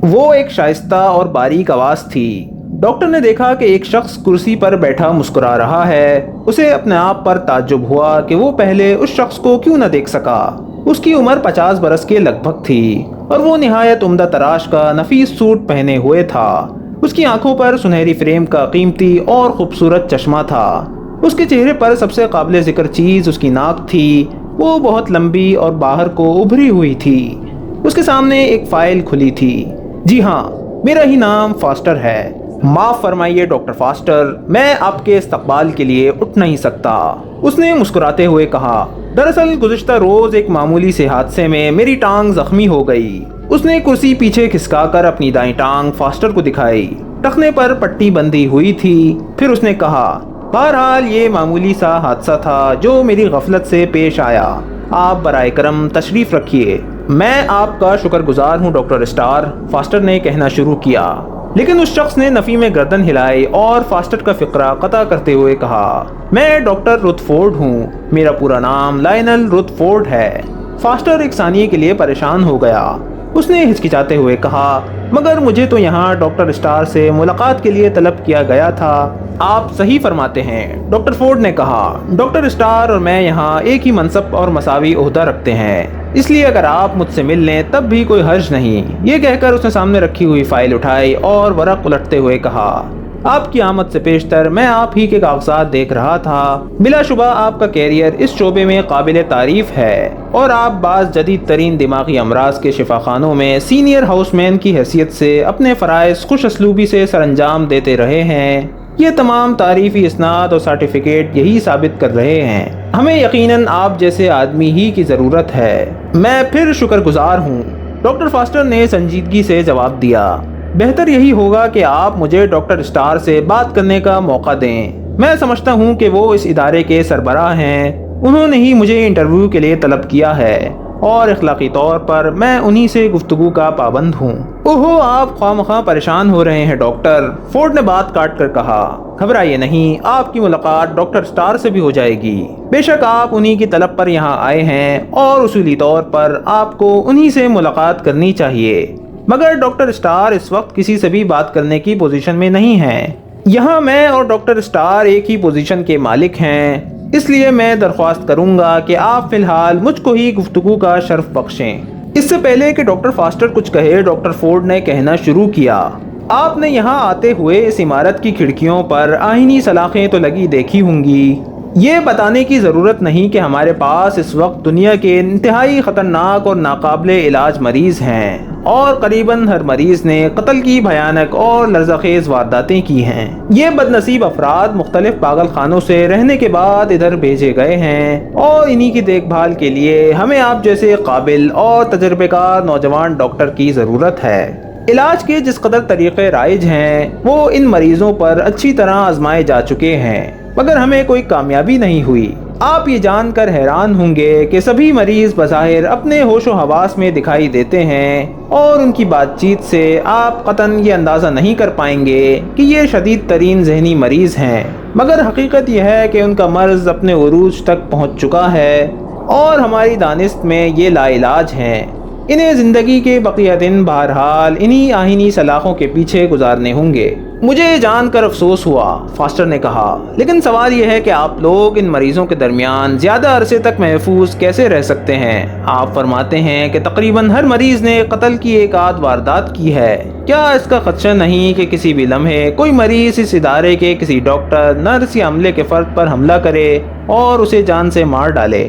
وہ ایک شائستہ اور باریک آواز تھی۔ ڈاکٹر نے دیکھا کہ ایک شخص کرسی پر بیٹھا مسکرا رہا ہے۔ اسے اپنے آپ پر تعجب ہوا کہ وہ پہلے اس شخص کو کیوں نہ دیکھ سکا۔ اس کی عمر 50 برس کے لگ بھگ تھی اور وہ نہایت عمدہ تراش کا نفیس سوٹ پہنے ہوئے تھا۔ اس کی آنکھوں پر سنہری فریم کا قیمتی اور خوبصورت چشمہ تھا۔ اس کے چہرے پر سب سے قابل ذکر چیز اس کی ناک تھی۔ وہ بہت لمبی اور باہر کو ابھری ہوئی تھی۔ اس کے سامنے ایک فائل کھلی تھی۔ جی ہاں، میرا ہی نام فاسٹر ہے۔ معاف فرمائیے ڈاکٹر فاسٹر، میں آپ کے استقبال کے لیے اٹھ نہیں سکتا، اس نے مسکراتے ہوئے کہا۔ دراصل گزشتہ روز ایک معمولی سے حادثے میں میری ٹانگ زخمی ہو گئی۔ اس نے کرسی پیچھے کھسکا کر اپنی دائیں ٹانگ فاسٹر کو دکھائی۔ ٹخنے پر پٹی بندھی ہوئی تھی۔ پھر اس نے کہا، بہرحال یہ معمولی سا حادثہ تھا جو میری غفلت سے پیش آیا۔ آپ برائے کرم تشریف رکھیے۔ میں آپ کا شکر گزار ہوں ڈاکٹر اسٹار، فاسٹر نے کہنا شروع کیا، لیکن اس شخص نے نفی میں گردن ہلائی اور فاسٹر کا فقرہ قطع کرتے ہوئے کہا، میں ڈاکٹر رتھفورڈ ہوں، میرا پورا نام لائنل رتھفورڈ ہے۔ فاسٹر ایک ثانیے کے لیے پریشان ہو گیا۔ اس نے ہچکچاتے ہوئے کہا، مگر مجھے تو یہاں ڈاکٹر اسٹار سے ملاقات کے لیے طلب کیا گیا تھا۔ آپ صحیح فرماتے ہیں، ڈاکٹر فورڈ نے کہا، ڈاکٹر اسٹار اور میں یہاں ایک ہی منصب اور مساوی عہدہ رکھتے ہیں، اس لیے اگر آپ مجھ سے مل لیں تب بھی کوئی حرج نہیں۔ یہ کہہ کر اس نے سامنے رکھی ہوئی فائل اٹھائی اور ورق الٹتے ہوئے کہا، آپ کی آمد سے پیشتر میں آپ ہی کے کاغذات دیکھ رہا تھا۔ بلا شبہ آپ کا کیریئر اس شعبے میں قابل تعریف ہے اور آپ بعض جدید ترین دماغی امراض کے شفاخانوں میں سینئر ہاؤس مین کی حیثیت سے اپنے فرائض خوش اسلوبی سے سر انجام دیتے رہے ہیں۔ یہ تمام تعریفی اسناد اور سرٹیفکیٹ یہی ثابت کر رہے ہیں۔ ہمیں یقیناً آپ جیسے آدمی ہی کی ضرورت ہے۔ میں پھر شکر گزار ہوں، ڈاکٹر فاسٹر نے سنجیدگی سے جواب دیا۔ بہتر یہی ہوگا کہ آپ مجھے ڈاکٹر اسٹار سے بات کرنے کا موقع دیں۔ میں سمجھتا ہوں کہ وہ اس ادارے کے سربراہ ہیں۔ انہوں نے ہی مجھے انٹرویو کے لیے طلب کیا ہے اور اخلاقی طور پر میں انہی سے گفتگو کا پابند ہوں۔ اوہو، آپ خواہ پریشان ہو رہے ہیں ڈاکٹر، فورڈ نے بات کاٹ کر کہا۔ گھبرائیے نہیں، آپ کی ملاقات ڈاکٹر اسٹار سے بھی ہو جائے گی۔ بے شک آپ انہی کی طلب پر یہاں آئے ہیں اور اصولی طور پر آپ کو انہی سے ملاقات کرنی چاہیے، مگر ڈاکٹر اسٹار اس وقت کسی سے بھی بات کرنے کی پوزیشن میں نہیں ہیں۔ یہاں میں اور ڈاکٹر اسٹار ایک ہی پوزیشن کے مالک ہیں، اس لیے میں درخواست کروں گا کہ آپ فی الحال مجھ کو ہی گفتگو کا شرف بخشیں۔ اس سے پہلے کہ ڈاکٹر فاسٹر کچھ کہے، ڈاکٹر فورڈ نے کہنا شروع کیا، آپ نے یہاں آتے ہوئے اس عمارت کی کھڑکیوں پر آئینی سلاخیں تو لگی دیکھی ہوں گی۔ یہ بتانے کی ضرورت نہیں کہ ہمارے پاس اس وقت دنیا کے انتہائی خطرناک اور ناقابل علاج مریض ہیں اور قریباً ہر مریض نے قتل کی بھیانک اور لرزہ خیز وارداتیں کی ہیں۔ یہ بد نصیب افراد مختلف پاگل خانوں سے رہنے کے بعد ادھر بھیجے گئے ہیں اور انہی کی دیکھ بھال کے لیے ہمیں آپ جیسے قابل اور تجربے کار نوجوان ڈاکٹر کی ضرورت ہے۔ علاج کے جس قدر طریقے رائج ہیں وہ ان مریضوں پر اچھی طرح آزمائے جا چکے ہیں، مگر ہمیں کوئی کامیابی نہیں ہوئی۔ آپ یہ جان کر حیران ہوں گے کہ سبھی مریض بظاہر اپنے ہوش و حواس میں دکھائی دیتے ہیں اور ان کی بات چیت سے آپ قطعاً یہ اندازہ نہیں کر پائیں گے کہ یہ شدید ترین ذہنی مریض ہیں، مگر حقیقت یہ ہے کہ ان کا مرض اپنے عروج تک پہنچ چکا ہے اور ہماری دانست میں یہ لا علاج ہیں۔ انہیں زندگی کے بقیہ دن بہرحال انہی آہینی سلاخوں کے پیچھے گزارنے ہوں گے۔ مجھے جان کر افسوس ہوا، فاسٹر نے کہا، لیکن سوال یہ ہے کہ آپ لوگ ان مریضوں کے درمیان زیادہ عرصے تک محفوظ کیسے رہ سکتے ہیں؟ آپ فرماتے ہیں کہ تقریباً ہر مریض نے قتل کی ایک آدھ واردات کی ہے۔ کیا اس کا خدشہ نہیں کہ کسی بھی لمحے کوئی مریض اس ادارے کے کسی ڈاکٹر، نرس یا عملے کے فرد پر حملہ کرے اور اسے جان سے مار ڈالے؟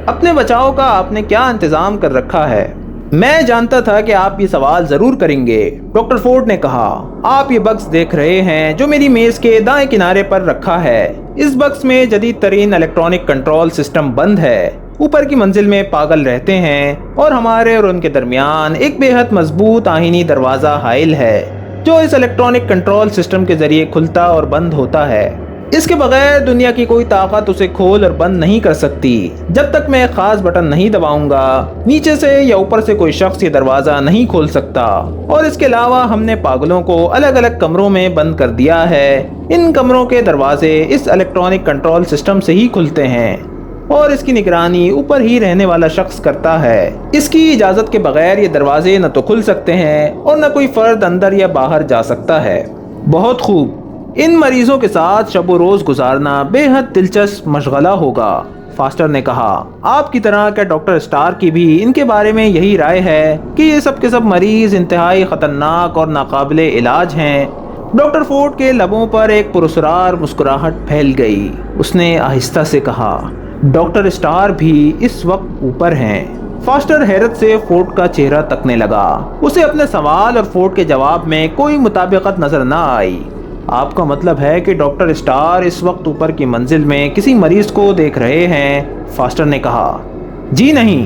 اپنے بچاؤ کا آپ نے کیا انتظام کر رکھا ہے؟ میں جانتا تھا کہ آپ یہ سوال ضرور کریں گے، ڈاکٹر فورڈ نے کہا۔ آپ یہ بکس دیکھ رہے ہیں جو میری میز کے دائیں کنارے پر رکھا ہے۔ اس بکس میں جدید ترین الیکٹرانک کنٹرول سسٹم بند ہے۔ اوپر کی منزل میں پاگل رہتے ہیں اور ہمارے اور ان کے درمیان ایک بے حد مضبوط آہینی دروازہ حائل ہے جو اس الیکٹرانک کنٹرول سسٹم کے ذریعے کھلتا اور بند ہوتا ہے۔ اس کے بغیر دنیا کی کوئی طاقت اسے کھول اور بند نہیں کر سکتی۔ جب تک میں ایک خاص بٹن نہیں دباؤں گا، نیچے سے یا اوپر سے کوئی شخص یہ دروازہ نہیں کھول سکتا۔ اور اس کے علاوہ ہم نے پاگلوں کو الگ الگ کمروں میں بند کر دیا ہے۔ ان کمروں کے دروازے اس الیکٹرانک کنٹرول سسٹم سے ہی کھلتے ہیں اور اس کی نگرانی اوپر ہی رہنے والا شخص کرتا ہے۔ اس کی اجازت کے بغیر یہ دروازے نہ تو کھل سکتے ہیں اور نہ کوئی فرد اندر یا باہر جا سکتا ہے۔ بہت خوب، ان مریضوں کے ساتھ شب و روز گزارنا بے حد دلچسپ مشغلہ ہوگا، فاسٹر نے کہا۔ آپ کی طرح کہ ڈاکٹر اسٹار کی بھی ان کے بارے میں یہی رائے ہے کہ یہ سب کے سب مریض انتہائی خطرناک اور ناقابل علاج ہیں۔ ڈاکٹر فورڈ کے لبوں پر ایک پراسرار مسکراہٹ پھیل گئی۔ اس نے آہستہ سے کہا، ڈاکٹر اسٹار بھی اس وقت اوپر ہیں۔ فاسٹر حیرت سے فورڈ کا چہرہ تکنے لگا۔ اسے اپنے سوال اور فورڈ کے جواب میں کوئی مطابقت نظر نہ آئی۔ آپ کا مطلب ہے کہ ڈاکٹر اسٹار اس وقت اوپر کی منزل میں کسی مریض کو دیکھ رہے ہیں؟ فاسٹر نے کہا۔ جی نہیں،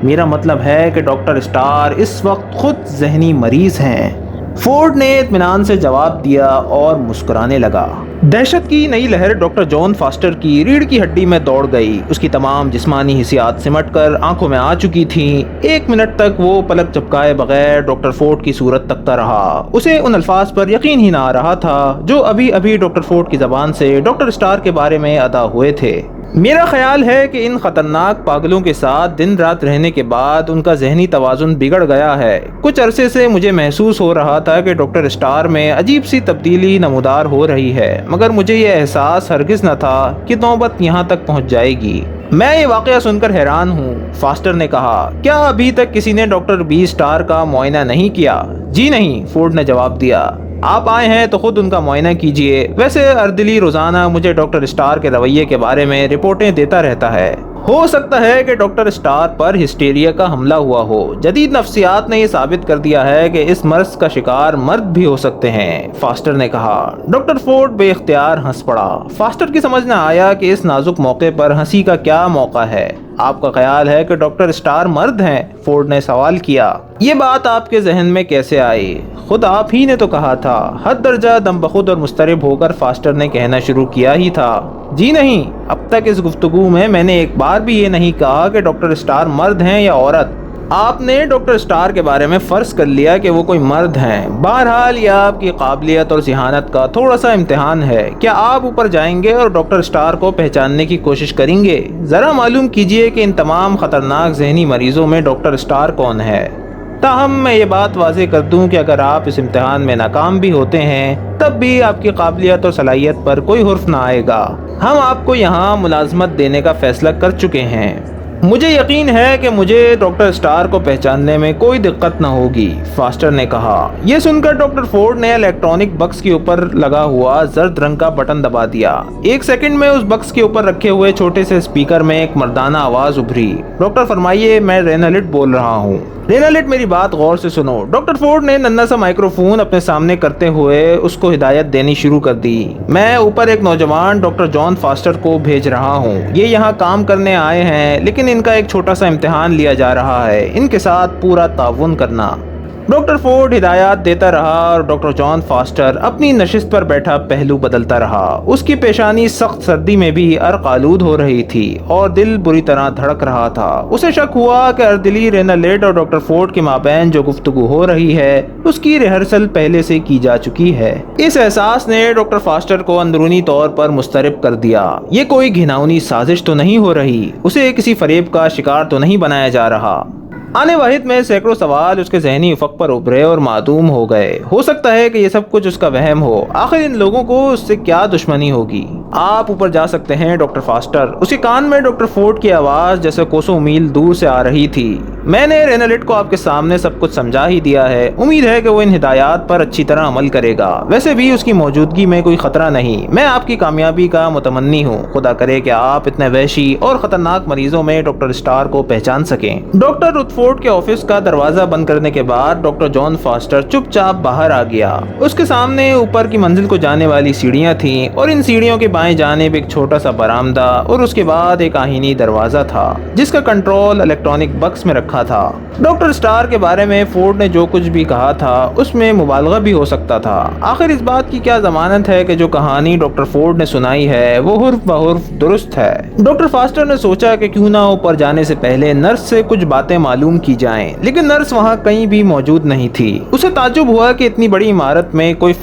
میرا مطلب ہے کہ ڈاکٹر اسٹار اس وقت خود ذہنی مریض ہیں، فورڈ نے اطمینان سے جواب دیا اور مسکرانے لگا۔ دہشت کی نئی لہر ڈاکٹر جان فاسٹر کی ریڑھ کی ہڈی میں دوڑ گئی۔ اس کی تمام جسمانی حسیات سمٹ کر آنکھوں میں آ چکی تھیں۔ 1 منٹ تک وہ پلک جھپکائے بغیر ڈاکٹر فورڈ کی صورت تکتا رہا۔ اسے ان الفاظ پر یقین ہی نہ آ رہا تھا جو ابھی ابھی ڈاکٹر فورڈ کی زبان سے ڈاکٹر اسٹار کے بارے میں ادا ہوئے تھے۔ میرا خیال ہے کہ ان خطرناک پاگلوں کے ساتھ دن رات رہنے کے بعد ان کا ذہنی توازن بگڑ گیا ہے۔ کچھ عرصے سے مجھے محسوس ہو رہا تھا کہ ڈاکٹر اسٹار میں عجیب سی تبدیلی نمودار ہو رہی ہے، مگر مجھے یہ احساس ہرگز نہ تھا کہ نوبت یہاں تک پہنچ جائے گی۔ میں یہ واقعہ سن کر حیران ہوں، فاسٹر نے کہا۔ کیا ابھی تک کسی نے ڈاکٹر بی اسٹار کا معائنہ نہیں کیا؟ جی نہیں، فورڈ نے جواب دیا۔ آپ آئے ہیں تو خود ان کا معائنہ کیجئے۔ ویسے اردلی روزانہ مجھے ڈاکٹر اسٹار کے رویے کے بارے میں رپورٹیں دیتا رہتا ہے۔ ہو سکتا ہے کہ ڈاکٹر اسٹار پر ہسٹیریا کا حملہ ہوا ہو۔ جدید نفسیات نے یہ ثابت کر دیا ہے کہ اس مرض کا شکار مرد بھی ہو سکتے ہیں، فاسٹر نے کہا۔ ڈاکٹر فورڈ بے اختیار ہنس پڑا۔ فاسٹر کی سمجھ نہ آیا کہ اس نازک موقع پر ہنسی کا کیا موقع ہے۔ آپ کا خیال ہے کہ ڈاکٹر اسٹار مرد ہیں؟ فورڈ نے سوال کیا۔ یہ بات آپ کے ذہن میں کیسے آئی؟ خود آپ ہی نے تو کہا تھا، حد درجہ دم بخود اور مضطرب ہو کر فاسٹر نے کہنا شروع کیا ہی تھا۔ جی نہیں، اب تک اس گفتگو میں نے ایک بار بھی یہ نہیں کہا کہ ڈاکٹر اسٹار مرد ہیں یا عورت۔ آپ نے ڈاکٹر اسٹار کے بارے میں فرض کر لیا کہ وہ کوئی مرد ہیں۔ بہرحال یہ آپ کی قابلیت اور ذہانت کا تھوڑا سا امتحان ہے۔ کیا آپ اوپر جائیں گے اور ڈاکٹر اسٹار کو پہچاننے کی کوشش کریں گے؟ ذرا معلوم کیجئے کہ ان تمام خطرناک ذہنی مریضوں میں ڈاکٹر اسٹار کون ہے۔ تاہم میں یہ بات واضح کر دوں کہ اگر آپ اس امتحان میں ناکام بھی ہوتے ہیں تب بھی آپ کی قابلیت اور صلاحیت پر کوئی حرف نہ آئے گا۔ ہم آپ کو یہاں ملازمت دینے کا فیصلہ کر چکے ہیں۔ مجھے یقین ہے کہ مجھے ڈاکٹر اسٹار کو پہچاننے میں کوئی دقت نہ ہوگی، فاسٹر نے کہا۔ یہ سن کر ڈاکٹر فورڈ نے الیکٹرانک بکس کے اوپر لگا ہوا زرد رنگ کا بٹن دبا دیا۔ 1 سیکنڈ میں اس بکس کے اوپر رکھے ہوئے چھوٹے سے اسپیکر میں ایک مردانہ آواز ابھری۔ ڈاکٹر فرمائیے، میں رینالڈ بول رہا ہوں۔ رینالڈ، میری بات غور سے سنو۔ ڈاکٹر فورڈ نے ننھا سا مائکرو فون اپنے سامنے کرتے ہوئے اس کو ہدایت دینی شروع کر دی۔ میں اوپر ایک نوجوان ڈاکٹر جان فاسٹر کو بھیج رہا ہوں۔ یہ یہاں کام کرنے آئے ہیں، لیکن ان کا ایک چھوٹا سا امتحان لیا جا رہا ہے۔ ان کے ساتھ پورا تعاون کرنا۔ ڈاکٹر فورڈ ہدایات دیتا رہا اور ڈاکٹر جان فاسٹر اپنی نشست پر بیٹھا پہلو بدلتا رہا۔ اس کی پیشانی سخت سردی میں بھی عرق آلود ہو رہی تھی اور دل بری طرح دھڑک رہا تھا۔ اسے شک ہوا کہ اردلی رینالڈ اور ڈاکٹر فورڈ کے مابین جو گفتگو ہو رہی ہے اس کی ریہرسل پہلے سے کی جا چکی ہے۔ اس احساس نے ڈاکٹر فاسٹر کو اندرونی طور پر مضطرب کر دیا۔ یہ کوئی گھناؤنی سازش تو نہیں ہو رہی، اسے کسی فریب کا شکار تو نہیں بنایا جا رہا۔ آنے واحد میں سینکڑوں سوال اس کے ذہنی افق پر ابھرے اور معدوم ہو گئے۔ ہو سکتا ہے کہ یہ سب کچھ اس کا وہم ہو۔ آخر ان لوگوں کو اس سے کیا دشمنی ہوگی؟ آپ اوپر جا سکتے ہیں ڈاکٹر فاسٹر۔ اس کے کان میں ڈاکٹر فورڈ کی آواز جیسے کوسوں میل دور سے آ رہی تھی۔ میں نے رینالڈ کو آپ کے سامنے سب کچھ سمجھا ہی دیا ہے۔ امید ہے کہ وہ ان ہدایات پر اچھی طرح عمل کرے گا۔ ویسے بھی اس کی موجودگی میں کوئی خطرہ نہیں۔ میں آپ کی کامیابی کا متمنی ہوں۔ خدا کرے کہ آپ اتنے وحشی اور خطرناک مریضوں میں ڈاکٹر اسٹار کو پہچان سکیں۔ ڈاکٹر رتھفورڈ کے آفس کا دروازہ بند کرنے کے بعد ڈاکٹر جان فاسٹر چپ چاپ باہر آ گیا۔ اس کے سامنے اوپر کی منزل کو جانے والی سیڑھیاں تھیں اور ان سیڑھیوں کے بائیں جانب ایک چھوٹا سا برآمدہ اور اس کے بعد ایک آہنی دروازہ تھا جس کا کنٹرول الیکٹرانک بکس میں رکھا تھا۔ ڈاکٹر اسٹار کے بارے میں فورڈ نے جو کچھ بھی کہا تھا اس میں مبالغہ بھی ہو سکتا تھا۔ آخر اس بات کی کیا ضمانت ہے کہ جو کہانی ڈاکٹر فورڈ نے سنائی ہے وہ حرف بحرف درست ہے؟ ڈاکٹر فاسٹر نے سوچا کہ کیوں نہ اوپر جانے سے پہلے نرس سے کچھ باتیں معلوم کی جائیں، لیکن نرس وہاں کہیں بھی موجود نہیں تھی۔ اسے تعجب ہوا کہ اتنی بڑی عمارت میں کوئی